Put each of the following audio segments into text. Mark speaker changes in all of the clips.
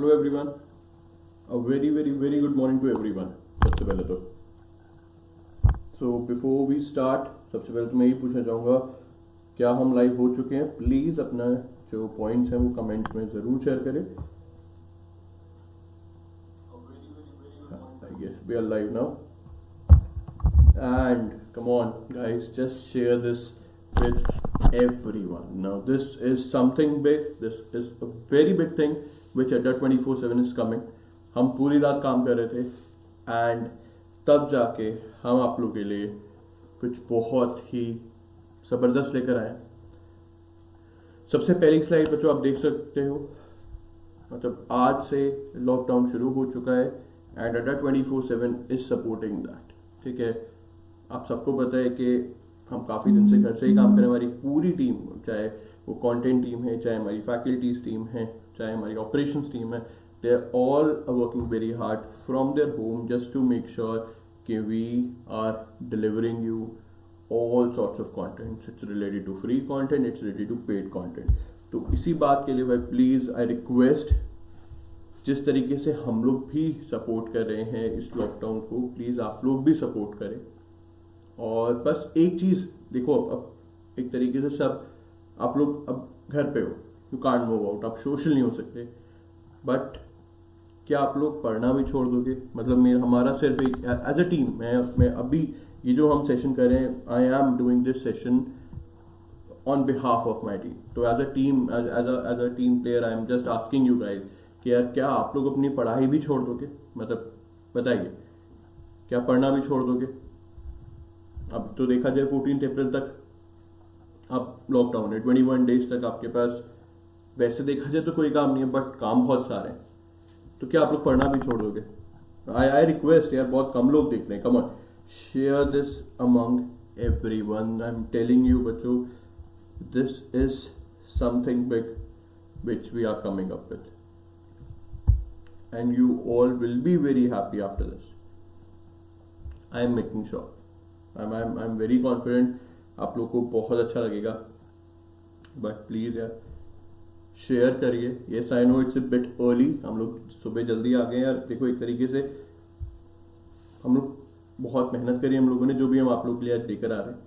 Speaker 1: Hello everyone, a very very very good morning to everyone. सबसे पहले तो before we start, सबसे पहले तो मैं ये पूछना चाहूँगा, क्या हम लाइव हो चुके हैं? प्लीज़ अपना जो पॉइंट्स हैं वो कमेंट्स में ज़रूर शेयर करें। I guess we are live now and come on guys, just share this with everyone. Now this is something big, this is a very big thing which Adda 24/7 is coming. हम पूरी रात काम कर रहे थे and तब जाके हम आप लोगों के लिए कुछ बहुत ही ज़बरदस्त लेकर आए। सबसे पहली स्लाइड बच्चों आप देख सकते हो, मतलब आज से लॉकडाउन शुरू हो चुका है and Adda 24/7 is supporting that. ठीक है, आप सबको पता है कि हम काफ़ी दिन से घर से ही काम करें। हमारी पूरी टीम, चाहे वो कंटेंट टीम है, चाहे हमारी फैकल्टीज टीम है, चाहे हमारी ऑपरेशंस टीम है, they are all working very hard from their home just to make sure कि we are delivering you all sorts of content. It's related to free content, it's related to paid content. तो इसी बात के लिए भाई please I request, जिस तरीके से हम लोग भी सपोर्ट कर रहे हैं इस लॉकडाउन को, प्लीज़ आप लोग भी सपोर्ट करें। और बस एक चीज़ देखो, अब एक तरीके से सब आप लोग अब घर पे हो, यू कांट मूव आउट, आप सोशल नहीं हो सकते, बट क्या आप लोग पढ़ना भी छोड़ दोगे? मतलब हमारा सिर्फ एक एज अ टीम, मैं अभी ये जो हम सेशन कर रहे हैं, I am doing this session on behalf of my team. तो as a team, as a team player, I am just asking you guys कि यार क्या आप लोग अपनी पढ़ाई भी छोड़ दोगे? मतलब बताइए, क्या पढ़ना भी छोड़ दोगे? अब तो देखा जाए 14 अप्रैल तक अब लॉकडाउन है, 21 डेज तक आपके पास वैसे देखा जाए तो कोई काम नहीं है, बट काम बहुत सारे हैं। तो क्या आप लोग पढ़ना भी छोड़ दोगे? आई रिक्वेस्ट यार, बहुत कम लोग देख रहे हैं, come on share this among everyone. I am telling you बच्चों, this is something big which we are coming up with and you all will be very happy after this. I am making sure. I'm very confident आप लोग को बहुत अच्छा लगेगा, but please यार share करिए। Yes I know it's a bit early, हम लोग सुबह जल्दी आ गए यार। देखो एक तरीके से हम लोग बहुत मेहनत करी हम लोगों ने, जो भी हम आप लोग के लिए आज लेकर आ रहे हैं।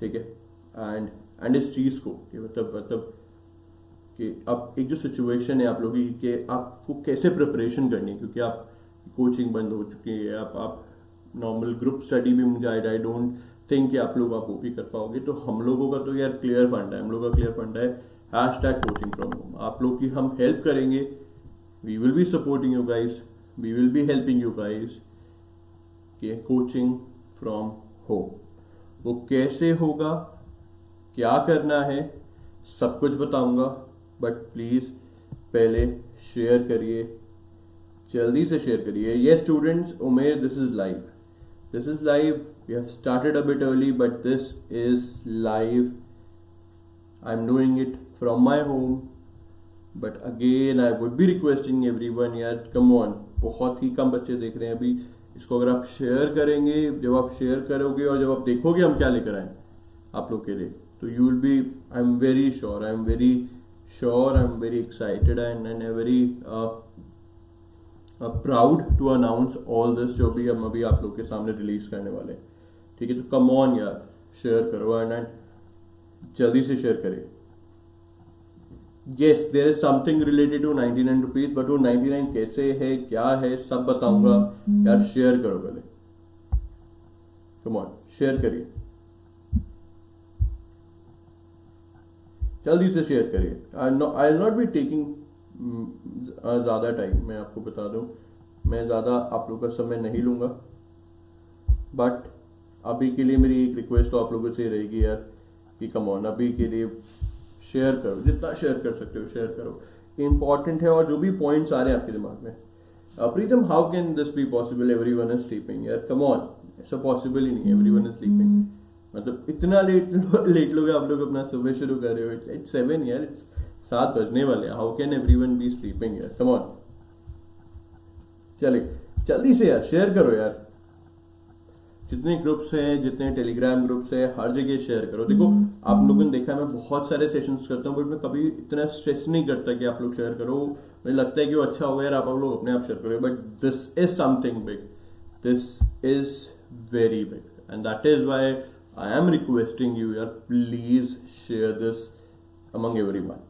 Speaker 1: ठीक है, एंड इस चीज को कि मतलब कि अब एक जो सिचुएशन है आप लोगों की कि आपको कैसे प्रिपरेशन करनी है, क्योंकि आप कोचिंग बंद हो चुकी है, आप नॉर्मल ग्रुप स्टडी भी मुझे आई डोंट थिंक कि आप लोग वो भी कर पाओगे। तो हम लोगों का तो यार क्लियर फंड है, हम लोगों का क्लियर फंड है #कोचिंग फ्रॉम होम। आप लोग की हम हेल्प करेंगे, we will be supporting you guys, we will be helping you guys कि कोचिंग फ्रॉम होम वो कैसे होगा, क्या करना है, सब कुछ बताऊंगा। बट प्लीज पहले शेयर करिए, जल्दी से शेयर करिए। ये students, Umer this is live, this is live. We have started a bit early but this is live. I am doing it from my home, but again I would be requesting everyone यार, come on, बहुत ही कम बच्चे देख रहे हैं अभी इसको। अगर आप शेयर करेंगे, जब आप शेयर करोगे और जब आप देखोगे हम क्या लेकर आए आप लोग के लिए, तो you will be, I am very sure, I am very excited and very proud to announce all this जो भी हम अभी आप लोग के सामने रिलीज करने वाले हैं। ठीक है, तो कम ऑन यार शेयर करो एंड जल्दी से शेयर करें। Yes, there is something related to 99 rupees, but वो 99 कैसे है, क्या है, सब बताऊंगा यार। शेयर करो पहले, कम ऑन शेयर करिए, जल्दी से शेयर करिए। I will not be taking ज़्यादा टाइम, मैं आपको बता दूं, मैं ज़्यादा आप लोगों का समय नहीं लूँगा, बट अभी के लिए मेरी एक रिक्वेस्ट तो आप लोगों से रहेगी यार कि कम ऑन अभी के लिए शेयर करो, जितना शेयर कर सकते हो शेयर करो, इंपॉर्टेंट है। और जो भी पॉइंट्स आ रहे हैं आपके दिमाग में, Pritam how can this be possible, everyone is sleeping. यार कम ऑन, ऐसा पॉसिबल ही नहीं है, एवरीवन इज स्लीपिंग। मतलब इतना लेट लोग आप लोग अपना सुबह शुरू कर रहे हो, इट्स 7 यार, इट्स 7 बजने वाले। How can everyone be sleeping यार, कम ऑन। चलिए जल्दी से यार शेयर करो यार। जितने ग्रुप्स हैं, जितने टेलीग्राम ग्रुप्स हैं, हर जगह शेयर करो। देखो आप लोगों ने देखा, मैं बहुत सारे सेशंस करता हूँ, बट मैं कभी इतना स्ट्रेस नहीं करता कि आप लोग शेयर करो। मुझे लगता है कि वो अच्छा होगा यार, आप लोग अपने आप शेयर करो। But this is something big, this is very big, and that is why I am requesting you यार, please share this among everyone.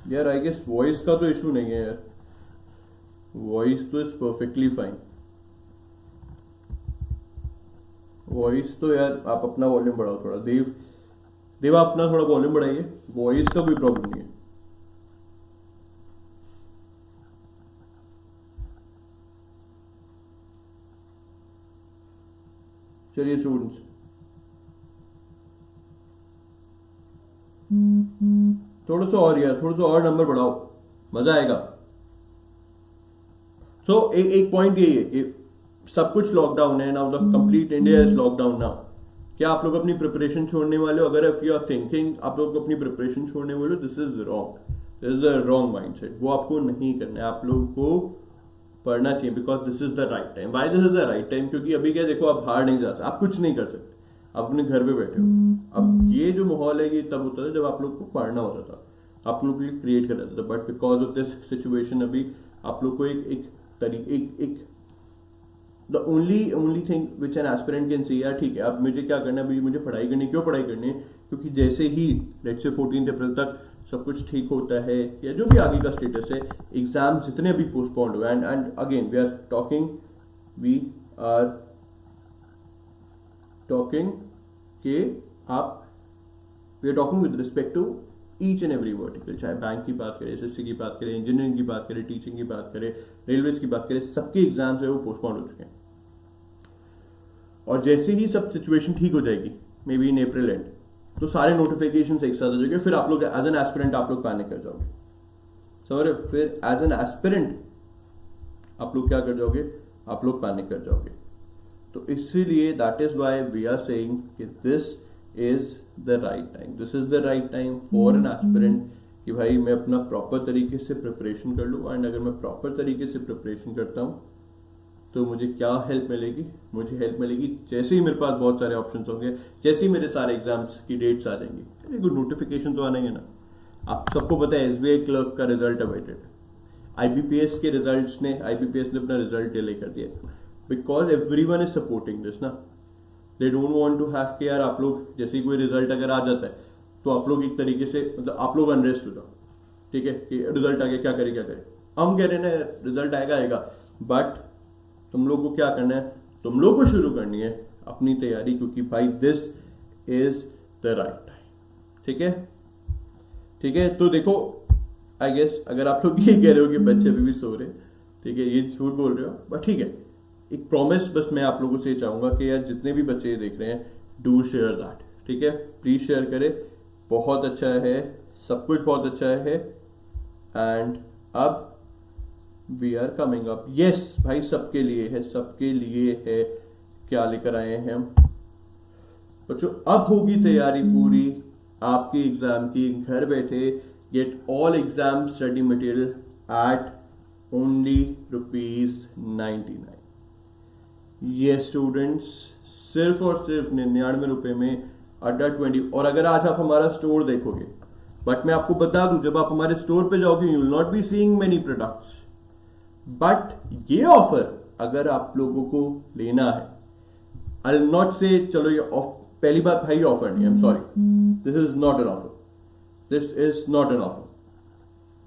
Speaker 1: यार आई गेस वॉइस का तो इशू नहीं है यार, वॉइस तो इज परफेक्टली फाइन। वॉइस तो यार आप अपना वॉल्यूम बढ़ाओ थोड़ा, देवा अपना थोड़ा वॉल्यूम बढ़ाइए, वॉइस का कोई प्रॉब्लम नहीं है। चलिए स्टूडेंट्स, थोड़ा सा और यार, थोड़ा सा और नंबर बढ़ाओ, मजा आएगा। तो एक पॉइंट यही है कि सब कुछ लॉकडाउन है now, the complete India is lockdown now. क्या आप लोग अपनी प्रिपरेशन छोड़ने वाले हो? अगर इफ यू आर थिंकिंग आप लोग अपनी प्रिपरेशन छोड़ने वाले हो, this is wrong, this is the wrong mindset. वो आपको नहीं करना है, आप लोगों को पढ़ना चाहिए, because this is the right time. Why this is the right time? क्योंकि अभी क्या, देखो आप बाहर नहीं जा सकते, आप कुछ नहीं कर सकते, आप अपने घर पे बैठे हो। अब ये जो माहौल है ये तब होता था जब आप लोग को पढ़ना होता था, आप लोग के लिए क्रिएट कर रहता था। But because of this situation अभी आप लोग को एक the only thing which an aspirant can see, यार ठीक है अब मुझे क्या करना है, अभी मुझे पढ़ाई करनी है। क्यों पढ़ाई करनी है? क्योंकि जैसे ही लेट्स से 14 अप्रैल तक सब कुछ ठीक होता है, या जो भी आगे का स्टेटस है, एग्जाम्स जितने भी पोस्टपोन्ड हुए, and again we are talking के आप we are talking with respect to each and every vertical, चाहे बैंक की बात करें, एसएससी की बात करें, इंजीनियरिंग की बात करें, टीचिंग की बात करें, रेलवेज की बात करें, सबके एग्जाम्स है वो पोस्टपोन्ड हो चुके हैं। और जैसे ही सब सिचुएशन ठीक हो जाएगी, may be in April and, तो सारे नोटिफिकेशन एक साथ आ जाएंगे। फिर आप लोग एज एन एस्पिरेंट आप लोग पैनिक कर जाओगे, समझ रहे? फिर एज एन एस्पिरेंट आप लोग क्या कर जाओगे, आप लोग पैनिक कर जाओगे। तो इसीलिए that is why we are saying कि this is the right time, this is the right time for an aspirant कि भाई मैं अपना प्रॉपर तरीके से प्रिपरेशन कर लूँ। एंड अगर मैं प्रॉपर तरीके से प्रिपरेशन करता हूँ तो मुझे क्या हेल्प मिलेगी? मुझे हेल्प मिलेगी जैसे ही मेरे पास बहुत सारे ऑप्शंस होंगे, जैसे ही मेरे सारे एग्जाम्स की डेट्स आ जाएंगी, देखो नोटिफिकेशन तो आना ही है ना। आप सबको पता है एसबीआई क्लर्क का रिजल्ट अवेटेड, आईबीपीएस के रिजल्ट्स ने, आईबीपीएस ने अपना रिजल्ट डिले कर दिया, because everyone is supporting this ना। They don't want to have कि यार आप लोग जैसे ही कोई रिजल्ट अगर आ जाता है तो आप लोग एक तरीके से मतलब आप लोग अनरेस्ट हो जाओ, ठीक है कि रिजल्ट आ गया, क्या करे क्या करे। हम कह रहे हैं ना रिजल्ट आएगा, बट तुम लोग को क्या करना है, तुम लोग को शुरू करनी है अपनी तैयारी, क्योंकि भाई this is the right time. ठीक है, ठीक है। तो देखो आई गेस अगर आप लोग ये कह रहे हो कि बच्चे अभी भी सो रहे, ठीक है, ये झूठ बोल रहे हो, बट ठीक है, एक प्रॉमिस बस मैं आप लोगों से चाहूंगा कि यार जितने भी बच्चे ये देख रहे हैं, डू शेयर दैट, ठीक है, प्लीज शेयर करें। बहुत अच्छा है, सब कुछ बहुत अच्छा है। एंड अब we are coming up, yes भाई सबके लिए है, सबके लिए है। क्या लेकर आए हैं हम बच्चों? अब होगी तैयारी पूरी आपकी एग्जाम की, घर बैठे get all exam study material eight only ₹99। ये स्टूडेंट्स सिर्फ और सिर्फ 99 रुपए में अड्डा 20। और अगर आज आप हमारा स्टोर देखोगे, बट मैं आपको बता दूं जब आप हमारे स्टोर पे जाओगे you will not be seeing many products, but ये ऑफर अगर आप लोगों को लेना है, आई विल नॉट से चलो ये पहली बात भाई ऑफर नहीं, I am sorry, this is not an offer, this is not an offer.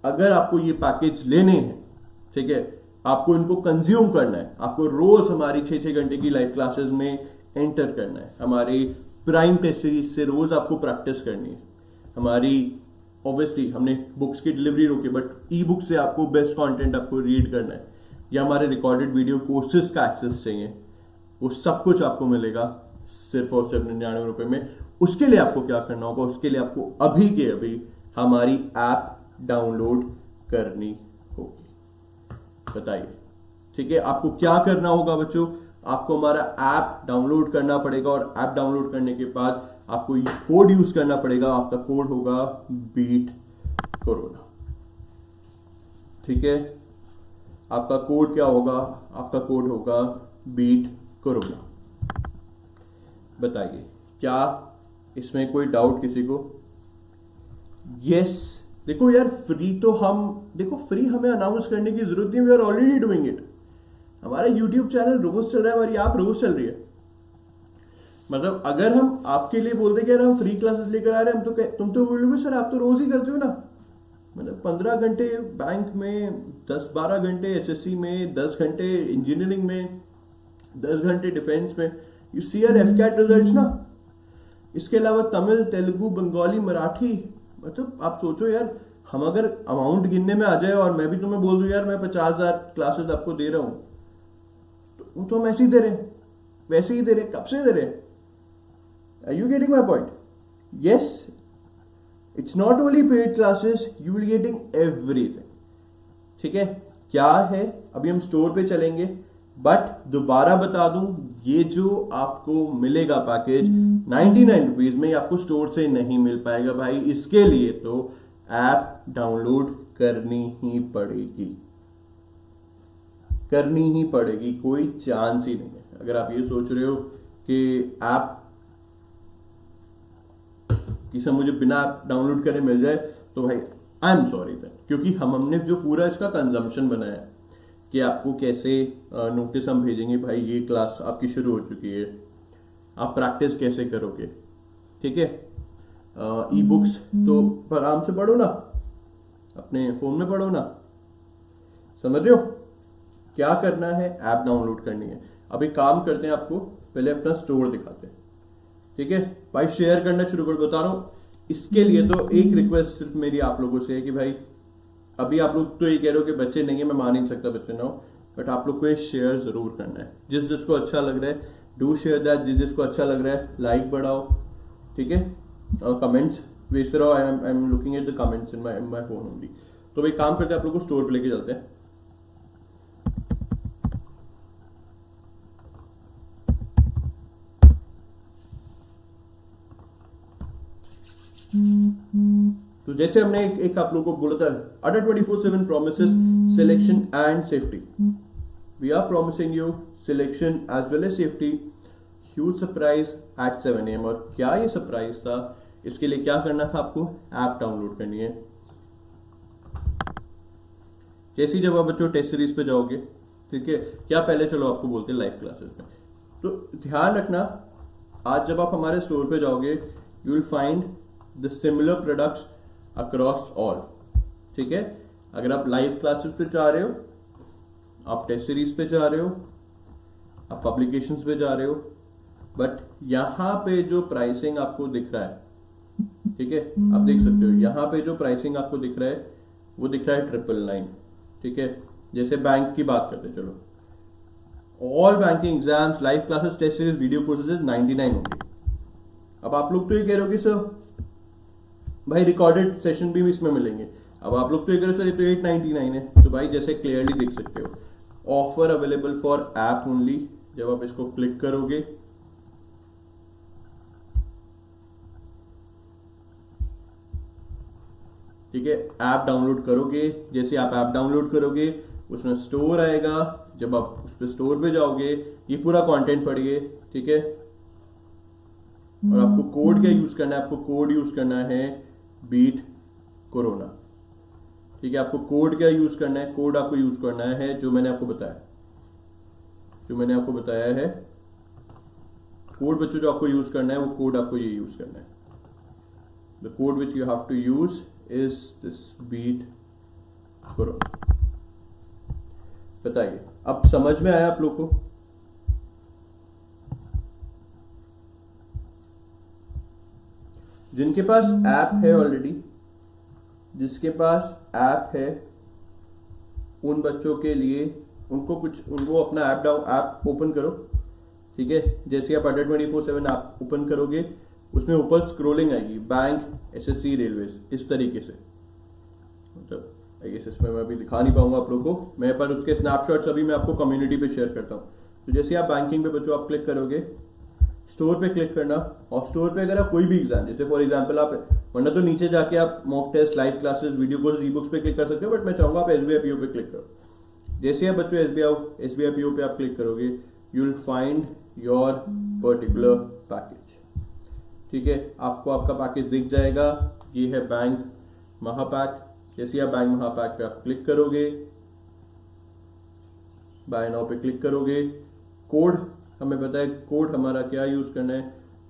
Speaker 1: अगर आपको ये पैकेज लेने हैं, ठीक है, आपको इनको कंज्यूम करना है, आपको रोज हमारी 6-6 घंटे की लाइव क्लासेस में एंटर करना है, हमारी प्राइम टेस्ट सीरीज से रोज आपको प्रैक्टिस करनी है। हमारी ऑब्वियसली हमने बुक्स की डिलीवरी रोकी, बट ई बुक से आपको बेस्ट कंटेंट आपको रीड करना है, या हमारे रिकॉर्डेड वीडियो कोर्सेज का एक्सेस चाहिए, वो सब कुछ आपको मिलेगा सिर्फ और सिर्फ 99 रुपए में। उसके लिए आपको क्या करना होगा? उसके लिए आपको अभी के अभी हमारी ऐप डाउनलोड करनी होगी। बताइए, ठीक है, आपको क्या करना होगा बच्चों? आपको हमारा ऐप डाउनलोड करना पड़ेगा, और ऐप डाउनलोड करने के बाद आपको ये कोड यूज करना पड़ेगा। आपका कोड होगा बीट कोरोना, ठीक है। आपका कोड क्या होगा? आपका कोड होगा बीट कोरोना। बताइए, क्या इसमें कोई डाउट किसी को? यस। देखो यार, फ्री हमें अनाउंस करने की जरूरत नहीं, we are already doing it. हमारा यूट्यूब चैनल रोज चल रहा है, हमारी ऐप रोज चल रही है। मतलब अगर हम आपके लिए बोलते कि यार हम फ्री क्लासेस लेकर आ रहे हैं, तुम तो बोलोगे सर आप तो रोज ही करते हो ना। मतलब 15 घंटे बैंक में, 10-12 घंटे एसएससी में, 10 घंटे इंजीनियरिंग में, 10 घंटे डिफेंस में। You see our AFCAT results ना। इसके अलावा तमिल, तेलुगु, बंगाली, मराठी। मतलब आप सोचो यार, हम अगर अमाउंट गिनने में आ जाए और मैं भी तुम्हें बोल दूं यार मैं 50,000 क्लासेस आपको दे रहा हूं, तो वो तो हम ऐसे ही दे रहे हैं, वैसे ही दे रहे हैं, कब से दे रहे हैं। Are you getting my point? Yes, it's not only paid classes, you will getting everything. ठीक है, क्या है, अभी हम स्टोर पे चलेंगे, बट दोबारा बता दूं, ये जो आपको मिलेगा पैकेज 99 रुपीज में, आपको स्टोर से नहीं मिल पाएगा भाई। इसके लिए तो ऐप डाउनलोड करनी ही पड़ेगी, कोई चांस ही नहीं है। अगर आप ये सोच रहे हो कि ऐप कि सर मुझे बिना ऐप डाउनलोड करे मिल जाए, तो भाई आई एम सॉरी दैट, क्योंकि हमने जो पूरा इसका कंजम्पशन बनाया है कि आपको कैसे नोटिस हम भेजेंगे, भाई ये क्लास आपकी शुरू हो चुकी है, आप प्रैक्टिस कैसे करोगे। ठीक है, ई बुक्स तो आराम से पढ़ो ना, अपने फोन में पढ़ो ना, समझ रहे हो। क्या करना है, ऐप डाउनलोड करनी है। अभी काम करते हैं, आपको पहले अपना स्टोर दिखाते हैं। ठीक है भाई, शेयर करना शुरू कर, बता रहा हूं। इसके लिए तो एक रिक्वेस्ट सिर्फ मेरी आप लोगों से है कि भाई, अभी आप लोग तो ये कह रहे हो कि बच्चे नहीं है, मैं मान नहीं सकता बच्चे ना हो, बट आप लोग को ये शेयर जरूर करना है। जिस जिसको अच्छा लग रहा है डू शेयर दैट, जिस जिसको अच्छा लग रहा है लाइक बढ़ाओ। ठीक है, और कमेंट्स भेजते रहो। I am looking at the comments in my phone only. तो भाई काम करते हैं, आप लोग को स्टोर पे लेके चलते हैं। तो जैसे हमने एक आप लोगों को बोला था, अडा 24/7 promises selection and safety. We are promising you selection as well as safety. Huge surprise at 7 AM। और क्या ये सरप्राइज था, इसके लिए क्या करना था, आपको ऐप डाउनलोड करनी है। जैसे जब आप बच्चों टेस्ट सीरीज पे जाओगे, ठीक है, क्या पहले चलो आपको बोलते हैं लाइव क्लासेस में। तो ध्यान रखना, आज जब आप हमारे स्टोर पे जाओगे, you will find the similar products across all. ठीक है, अगर आप लाइव क्लासेस पे जा रहे हो, आप टेस्ट सीरीज पे जा रहे हो, आप पब्लिकेशंस पे जा रहे हो, बट यहां पे जो प्राइसिंग आपको दिख रहा है, ठीक है, आप देख सकते हो यहां पे जो प्राइसिंग आपको दिख रहा है वो दिख रहा है 999। ठीक है, जैसे बैंक की बात करते, चलो all banking exams, live classes, test series, video courses 99 होंगे। अब आप लोग तो ये कह रहे हो कि सर भाई रिकॉर्डेड सेशन भी इसमें मिलेंगे। अब आप लोग तो ये कह रहे हो सर ये तो 899 है। तो भाई जैसे क्लियरली देख सकते हो, offer available for app only. जब आप इसको क्लिक करोगे, ठीक है, ऐप डाउनलोड करोगे, जैसे आप ऐप डाउनलोड करोगे उसमें स्टोर आएगा। जब आप उस पर स्टोर पे जाओगे, ये पूरा कंटेंट पढ़िए, ठीक है, और आपको कोड क्या यूज करना है, आपको कोड यूज करना है बीट कोरोना। ठीक है, आपको कोड क्या यूज करना है, कोड आपको यूज करना है जो मैंने आपको बताया है, कोड बच्चों जो आपको यूज करना है वो कोड आपको ये यूज करना है। The code which you have to use is this beat corona. बताइए, अब समझ में आया आप लोग को? जिनके पास ऐप है ऑलरेडी, जिसके पास ऐप है, उन बच्चों के लिए उनको अपना ऐप ओपन करो। ठीक है, जैसे आप अडा 24/7 ऐप ओपन करोगे, उसमें ऊपर स्क्रोलिंग आएगी, बैंक, एसएससी, रेलवेज, इस तरीके से। मतलब इसमें मैं अभी दिखा नहीं पाऊंगा आप लोगों को, मैं पर उसके स्नैपशॉट्स अभी मैं आपको कम्युनिटी पे शेयर करता हूँ। तो जैसे आप बैंकिंग पे बच्चों आप क्लिक करोगे, स्टोर पे क्लिक करना, और स्टोर पे अगर आप कोई भी एग्जाम, जैसे फॉर एग्जांपल आप, वरना तो नीचे जाके आप mock test, live classes, video course, e books पे क्लिक कर सकते हो, बट मैं चाहूंगा आप एसबीआई पीओ पे क्लिक करो। जैसे आप बच्चों एसबीआई पीओ पे आप क्लिक करोगे, you will find your particular package. ठीक है, आपको आपका पैकेज दिख जाएगा। ये है बैंक महापैक। जैसे आप बैंक महापैक पे आप क्लिक करोगे, बाय नाउ पे क्लिक करोगे, कोड हमें पता है, कोड हमारा क्या यूज करना है,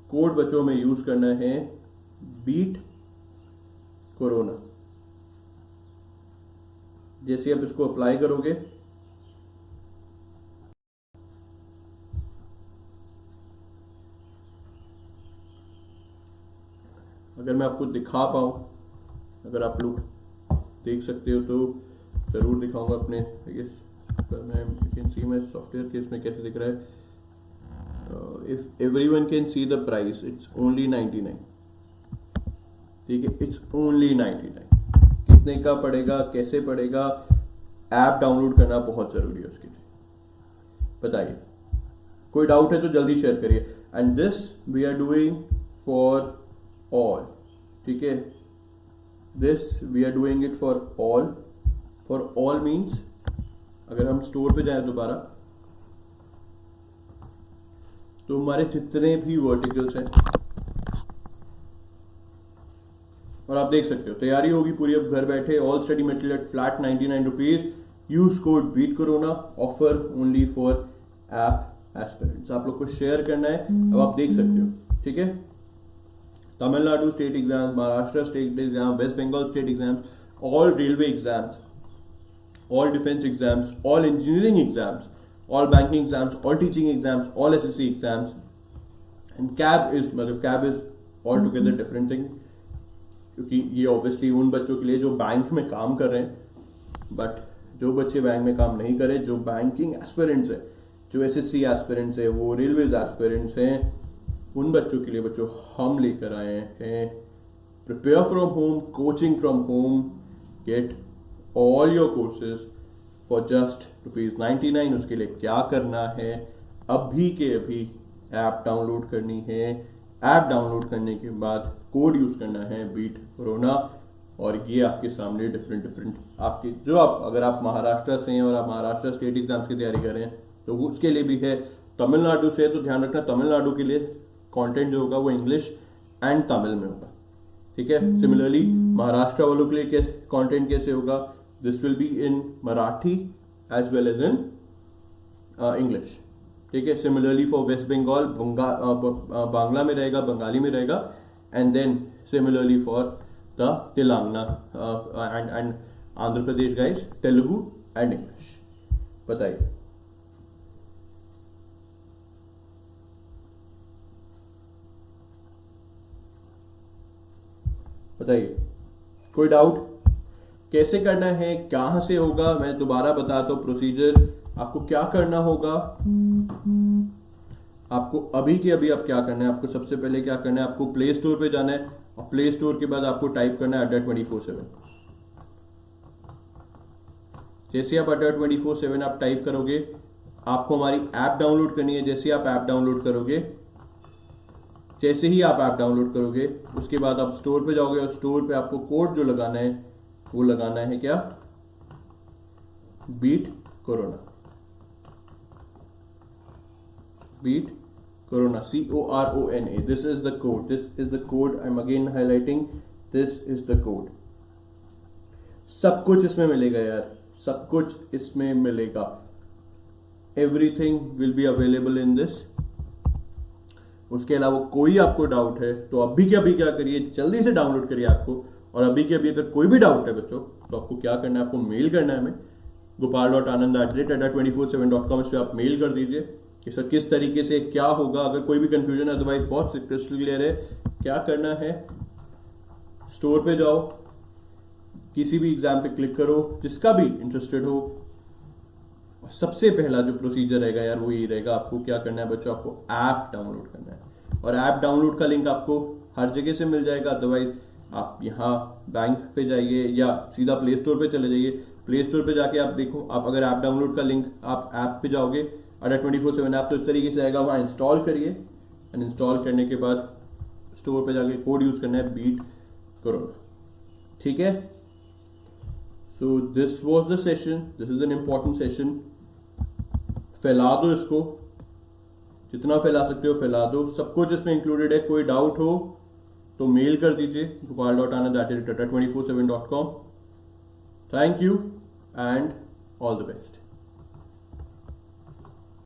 Speaker 1: कोड बच्चों में यूज करना है बीट कोरोना। जैसे आप इसको अप्लाई करोगे, अगर मैं आपको दिखा पाऊं, अगर आप लोग देख सकते हो तो जरूर दिखाऊंगा अपने कैन सी माई सॉफ्टवेयर के इसमें कैसे दिख रहा है। If everyone can see the price, it's only 99। ठीक है, इट्स ओनली 99। कितने का पड़ेगा, कैसे पड़ेगा, ऐप डाउनलोड करना बहुत जरूरी है उसके लिए। बताइए, कोई डाउट है तो जल्दी शेयर करिए। And this we are doing for all. ठीक है, this we are doing it for all. For all means अगर हम स्टोर पे जाएं दोबारा, तो हमारे जितने भी वर्टिकल्स हैं, और आप देख सकते हो तैयारी होगी पूरी अब घर बैठे। All study material at flat 99 rupees. Use code beat corona, offer only for app aspirants. आप लोग को शेयर करना है, अब आप देख सकते हो। ठीक है, Tamil Nadu state exams, Maharashtra state exam, West Bengal state exams, all railway exams, all defense exams, all engineering exams, all banking exams, all teaching exams, all SSC exams, and CAB is altogether different thing, क्योंकि ये ऑब्वियसली उन बच्चों के लिए जो bank में काम कर रहे हैं। बट जो बच्चे बैंक में काम नहीं करे, जो बैंकिंग एस्पिरेंट्स है, जो SSC एस्पिरेंट्स है, वो रेलवेज एस्पिरेंट्स हैं, उन बच्चों के लिए बच्चों हम लेकर आए हैं prepare from home, coaching from home, get all your courses for just ₹99। उसके लिए क्या करना है, अभी के अभी ऐप डाउनलोड करनी है। ऐप डाउनलोड करने के बाद कोड यूज करना है बीट कोरोना, और ये आपके सामने डिफरेंट आपके जो अगर आप महाराष्ट्र से हैं और आप महाराष्ट्र स्टेट एग्जाम्स की तैयारी कर रहे हैं तो उसके लिए भी है। तमिलनाडु से तो ध्यान रखना, तमिलनाडु के लिए कंटेंट जो होगा वो इंग्लिश एंड तमिल में होगा। ठीक है, सिमिलरली महाराष्ट्र वालों के लिए कंटेंट कैसे होगा, this will be in Marathi as well as in English. ठीक है, सिमिलरली फॉर वेस्ट बंगाल बांग्ला में रहेगा, बंगाली में रहेगा, and then similarly for the Telangana and Andhra Pradesh guys, Telugu and English. बताइए, कोई डाउट? कैसे करना है, कहां से होगा, मैं दोबारा बताता हूं प्रोसीजर। आपको क्या करना होगा, आपको अभी के अभी आप क्या करना है, आपको सबसे पहले क्या करना है, आपको प्ले स्टोर पे जाना है, और प्ले स्टोर के बाद आपको टाइप करना है Adda24/7। जैसे आप Adda24/7 आप टाइप करोगे, आपको हमारी ऐप डाउनलोड करनी है। जैसे आप ऐप डाउनलोड करोगे, जैसे ही आप ऐप डाउनलोड करोगे, उसके बाद आप स्टोर पे जाओगे, और स्टोर पे आपको कोड जो लगाना है वो लगाना है क्या, beat corona. Beat corona, CORONA। This is the code, this is the code. I am again highlighting, this is the code. सब कुछ इसमें मिलेगा यार, सब कुछ इसमें मिलेगा। Everything will be available in this. उसके अलावा कोई आपको डाउट है तो अभी के अभी क्या करिए, जल्दी से डाउनलोड करिए आपको। और अभी के अभी अगर कोई भी डाउट है बच्चों, तो आपको क्या करना है, आपको मेल करना है हमें gopal.anand@adda247.com। इस पर आप मेल कर दीजिए कि सर किस तरीके से क्या होगा। अगर कोई भी कंफ्यूजन है, अदरवाइज बहुत क्रिस्टल क्लियर है। क्या करना है, स्टोर पे जाओ, किसी भी एग्जाम पे क्लिक करो, जिसका भी इंटरेस्टेड हो। सबसे पहला जो प्रोसीजर रहेगा यार वो ये रहेगा, आपको क्या करना है बच्चों, आपको ऐप डाउनलोड करना है। और ऐप डाउनलोड का लिंक आपको हर जगह से मिल जाएगा। अदरवाइज आप यहाँ बैंक पे जाइए या सीधा प्ले स्टोर पे चले जाइए। प्ले स्टोर पे जाके आप देखो, आप अगर ऐप डाउनलोड का लिंक आप ऐप पे जाओगे, Adda24/7 ऐप, तो इस तरीके से आएगा, वहाँ इंस्टॉल करिए। एंड इंस्टॉल करने के बाद स्टोर पे जाके कोड यूज करना है बीट कोरोना। ठीक है, so this was the session, this is an important session. फैला दो इसको, जितना फैला सकते हो फैला दो, सब कुछ इसमें इंक्लूडेड है। कोई डाउट हो तो मेल कर दीजिए gopal.anand@tata247.com। Thank you and all the best.